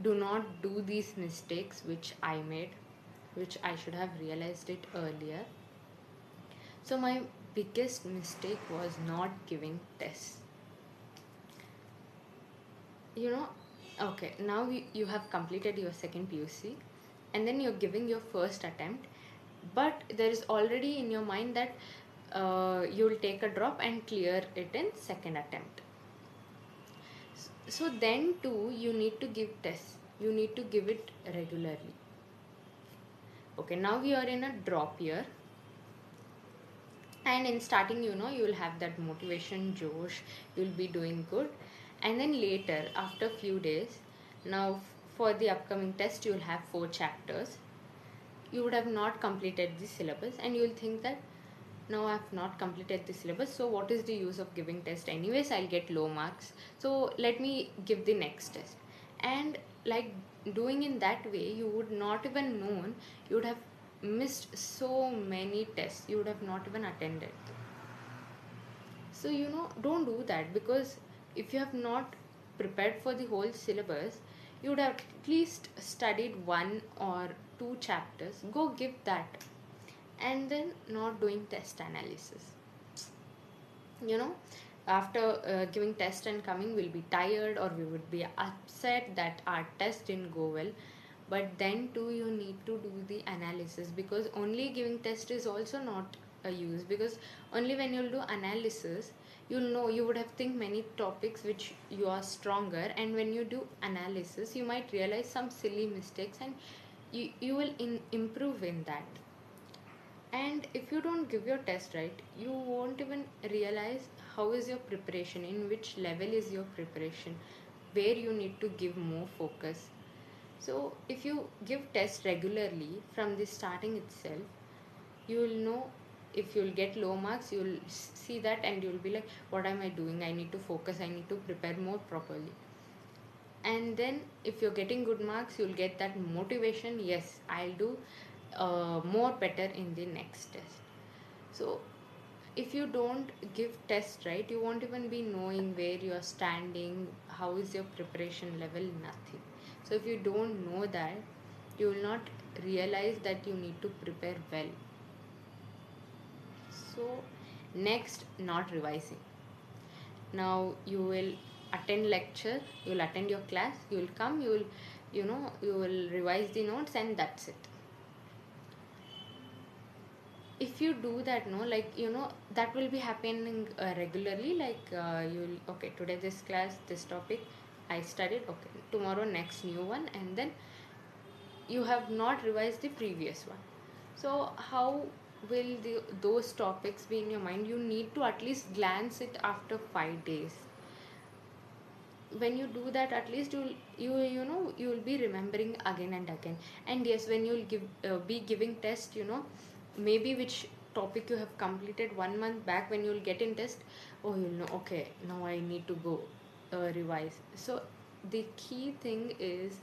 do not do these mistakes which I made, which I should have realized it earlier. So my biggest mistake was not giving tests. You know, okay, now you have completed your second PUC, and then you're giving your first attempt, but there is already in your mind that you'll take a drop and clear it in second attempt. So then too, you need to give tests. You need to give it regularly. Okay, now we are in a drop year, and in starting, you will have that motivation, josh, you'll be doing good, and then later, after few days, now for the upcoming test, you'll have 4 chapters. You would have not completed the syllabus, and you'll think that now I've not completed the syllabus, so what is the use of giving test? Anyways, I'll get low marks, so let me give the next test. And like, doing in that way, you would not even known, you would have missed so many tests, you would have not even attended. So, don't do that, because if you have not prepared for the whole syllabus, you would have at least studied 1 or 2 chapters. Go give that, and then not doing test analysis. You know, after giving test and coming, we'll be tired, or we would be upset that our test didn't go well. But then too, you need to do the analysis, because only giving test is also not a use, because only when you'll do analysis, you'll know, you would have think many topics which you are stronger, and when you do analysis, you might realize some silly mistakes, and you will improve in that. And if you don't give your test right, you won't even realize how is your preparation, in which level is your preparation, where you need to give more focus. So if you give test regularly from the starting itself, you will know. If you'll get low marks, you'll see that, and you'll be like, what am I doing? I need to focus, I need to prepare more properly. And then if you're getting good marks, you'll get that motivation, yes, I'll do more better in the next test. So if you don't give test right, you won't even be knowing where you're standing, how is your preparation level, nothing. So if you don't know that, you will not realize that you need to prepare well. So next, not revising. Now you will attend lecture, you will attend your class, you will come, you will revise the notes, and that's it. If you do that, no, like, that will be happening regularly, like, you'll, okay, today this class, this topic I studied, okay, tomorrow next new one, and then you have not revised the previous one. So how will those topics be in your mind? You need to at least glance it after 5 days. When you do that, at least you will be remembering again and again. And yes, when you'll be giving test, maybe which topic you have completed 1 month back, when you'll get in test, oh, you'll know, okay, now I need to go revise. So the key thing is,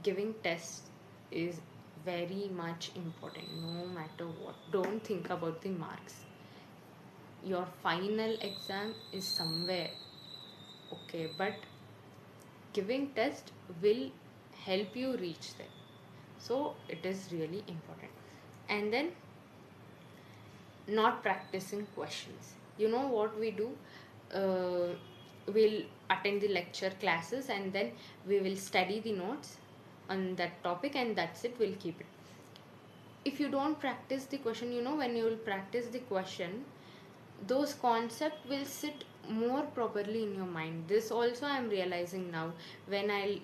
giving tests is very much important. No matter what, don't think about the marks. Your final exam is somewhere, okay, but giving test will help you reach there. So it is really important. And then, not practicing questions. You know what we do? We'll attend the lecture classes, and then we will study the notes on that topic, and that's it, we'll keep it. If you don't practice the question, when you will practice the question, those concepts will sit more properly in your mind. This also I'm realizing now. When I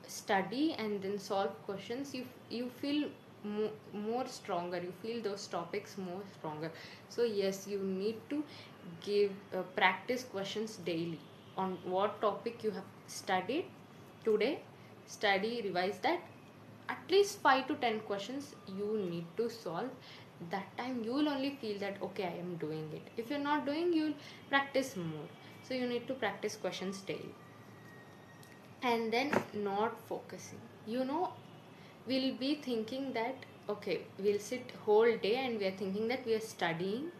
study and then solve questions, you feel more stronger, you feel those topics more stronger. So yes, you need to give practice questions daily on what topic you have studied today. Study, revise that. At least 5 to 10 questions you need to solve. That time you will only feel that, okay, I am doing it. If you're not doing, you'll practice more. So you need to practice questions daily. And then, not focusing. We'll be thinking that, okay, we'll sit whole day and we are thinking that we are studying.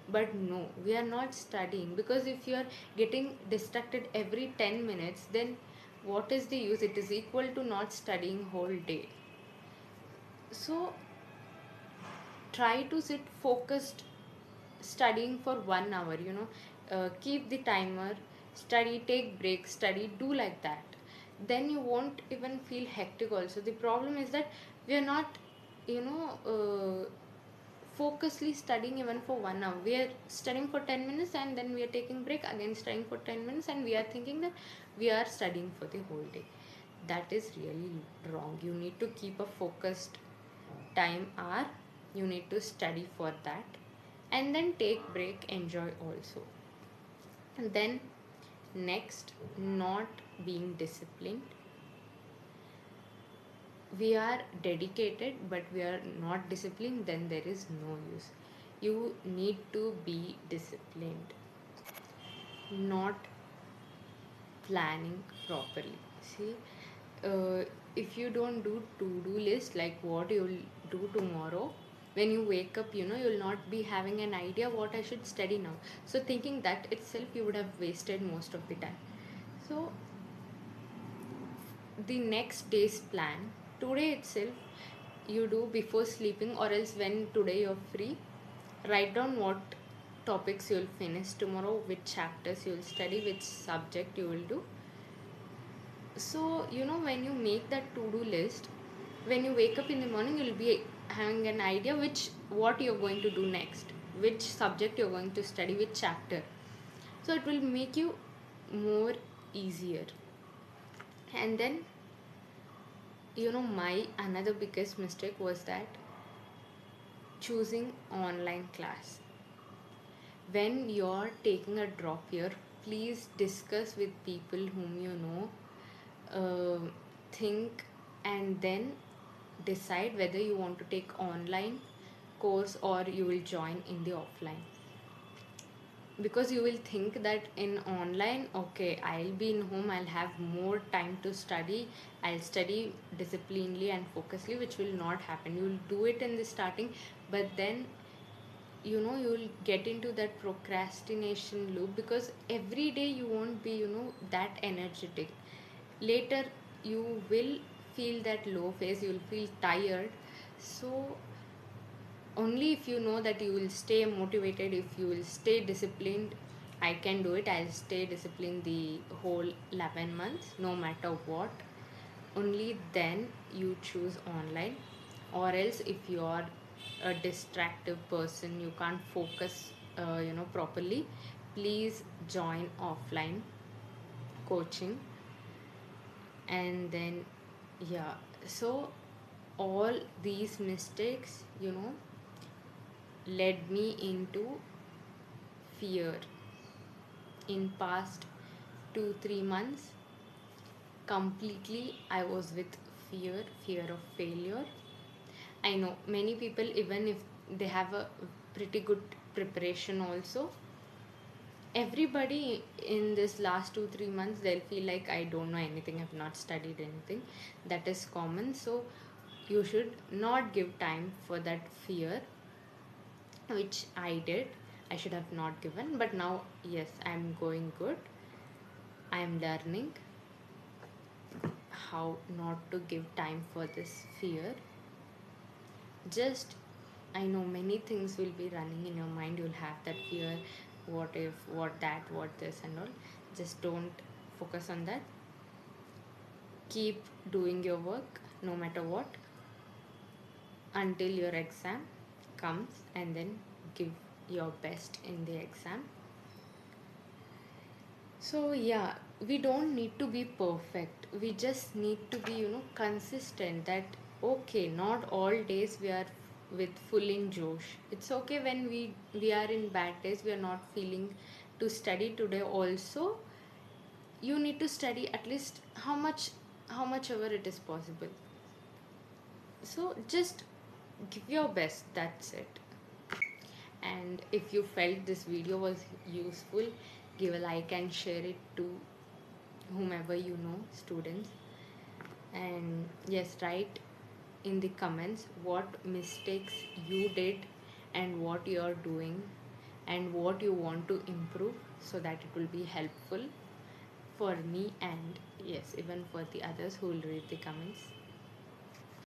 But no, we are not studying, because if you are getting distracted every 10 minutes, then what is the use? It is equal to not studying whole day. So try to sit focused studying for 1 hour, keep the timer, study, take breaks, study, do like that. Then you won't even feel hectic. Also, the problem is that we are not, you know focusedly studying even for 1 hour. We are studying for 10 minutes and then we are taking break, again studying for 10 minutes, and we are thinking that we are studying for the whole day. That is really wrong. You need to keep a focused time hour. You need to study for that, and then take break, enjoy also. And then next, not being disciplined. We are dedicated but we are not disciplined, then there is no use. You need to be disciplined. Not planning properly. See, if you don't do to-do list, like what you'll do tomorrow, when you wake up, you'll not be having an idea what I should study now. So thinking that itself, you would have wasted most of the time. So the next day's plan, today itself, you do before sleeping, or else when today you're free, write down what topics you'll finish tomorrow, which chapters you'll study, which subject you will do. So, when you make that to do list, when you wake up in the morning, you'll be having an idea what you're going to do next, which subject you're going to study, which chapter. So, it will make you more easier. And then, my another biggest mistake was that choosing online class. When you're taking a drop year, please discuss with people whom you know, think, and then decide whether you want to take online course or you will join in the offline. Because you will think that in online, okay, I'll be in home, I'll have more time to study, I'll study disciplinedly and focusedly, which will not happen. You'll do it in the starting, but then you'll get into that procrastination loop, because every day you won't be that energetic. Later you will feel that low phase, you'll feel tired. So only if you know that you will stay motivated, if you will stay disciplined, I can do it, I'll stay disciplined the whole 11 months no matter what, only then you choose online. Or else, if you are a distractive person, you can't focus properly, please join offline coaching. And then, yeah, so all these mistakes led me into fear. In past 2-3 months, completely I was with fear of failure. I know many people, even if they have a pretty good preparation also, everybody in this last 2-3 months, they'll feel like I don't know anything, I've not studied anything. That is common. So you should not give time for that fear, which I did. I should have not given, but now, yes, I'm going good. I'm learning how not to give time for this fear. Just, I know many things will be running in your mind. You'll have that fear, what if, what that, what this, and all. Just don't focus on that. Keep doing your work no matter what until your exam comes, and then give your best in the exam. So yeah, we don't need to be perfect. We just need to be, consistent. That okay, not all days we are with full in Josh. It's okay when we are in bad days, we are not feeling to study today also. You need to study at least how much ever it is possible. So just give your best, that's it. And if you felt this video was useful, give a like and share it to whomever you know, students. And yes, write in the comments what mistakes you did and what you are doing and what you want to improve, so that it will be helpful for me and yes, even for the others who will read the comments.